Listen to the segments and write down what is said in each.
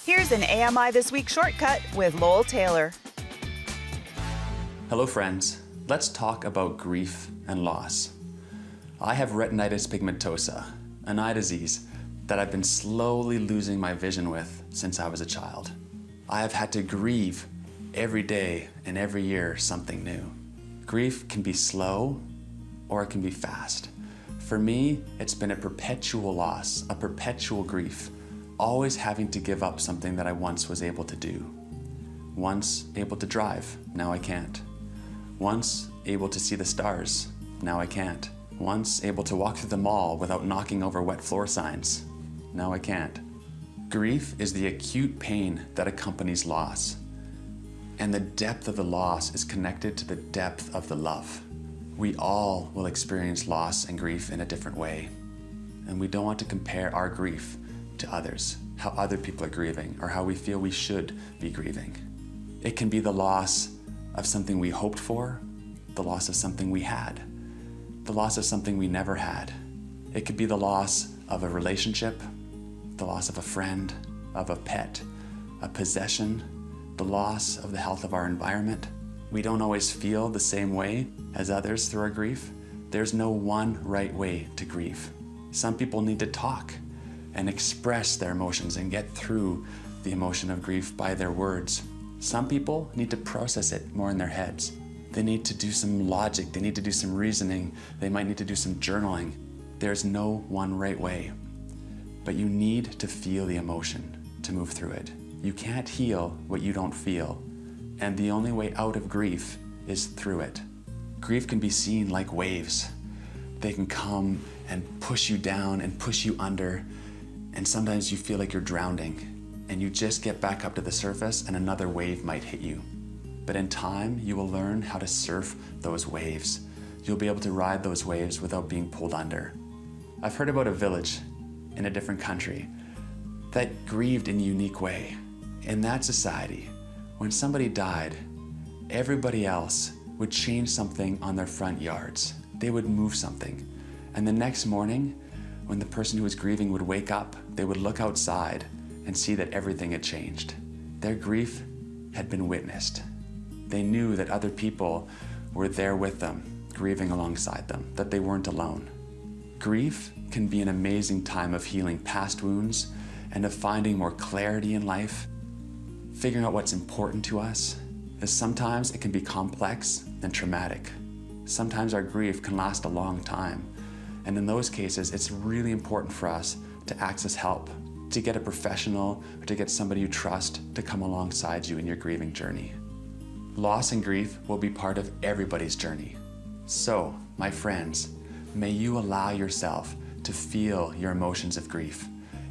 Here's an AMI This Week shortcut with Lowell Taylor. Hello friends, let's talk about grief and loss. I have retinitis pigmentosa, an eye disease that I've been slowly losing my vision with since I was a child. I have had to grieve every day and every year something new. Grief can be slow or it can be fast. For me, it's been a perpetual loss, a perpetual grief, always having to give up something that I once was able to do. Once able to drive, now I can't. Once able to see the stars, now I can't. Once able to walk through the mall without knocking over wet floor signs, now I can't. Grief is the acute pain that accompanies loss. And the depth of the loss is connected to the depth of the love. We all will experience loss and grief in a different way. And we don't want to compare our grief to others, how other people are grieving, or how we feel we should be grieving. It can be the loss of something we hoped for, the loss of something we had, the loss of something we never had. It could be the loss of a relationship, the loss of a friend, of a pet, a possession, the loss of the health of our environment. We don't always feel the same way as others through our grief. There's no one right way to grieve. Some people need to talk and express their emotions and get through the emotion of grief by their words. Some people need to process it more in their heads. They need to do some logic, they need to do some reasoning, they might need to do some journaling. There's no one right way, but you need to feel the emotion to move through it. You can't heal what you don't feel, and the only way out of grief is through it. Grief can be seen like waves. They can come and push you down and push you under, and sometimes you feel like you're drowning, and you just get back up to the surface and another wave might hit you. But in time, you will learn how to surf those waves. You'll be able to ride those waves without being pulled under. I've heard about a village in a different country that grieved in a unique way. In that society, when somebody died, everybody else would change something on their front yards. They would move something. And the next morning, when the person who was grieving would wake up, they would look outside and see that everything had changed. Their grief had been witnessed. They knew that other people were there with them, grieving alongside them, that they weren't alone. Grief can be an amazing time of healing past wounds and of finding more clarity in life, figuring out what's important to us, as sometimes it can be complex and traumatic. Sometimes our grief can last a long time, and in those cases, it's really important for us to access help, to get a professional or to get somebody you trust to come alongside you in your grieving journey. Loss and grief will be part of everybody's journey. So, my friends, may you allow yourself to feel your emotions of grief,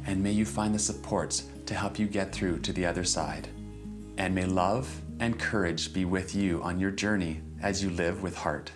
and may you find the supports to help you get through to the other side. And may love and courage be with you on your journey as you live with heart.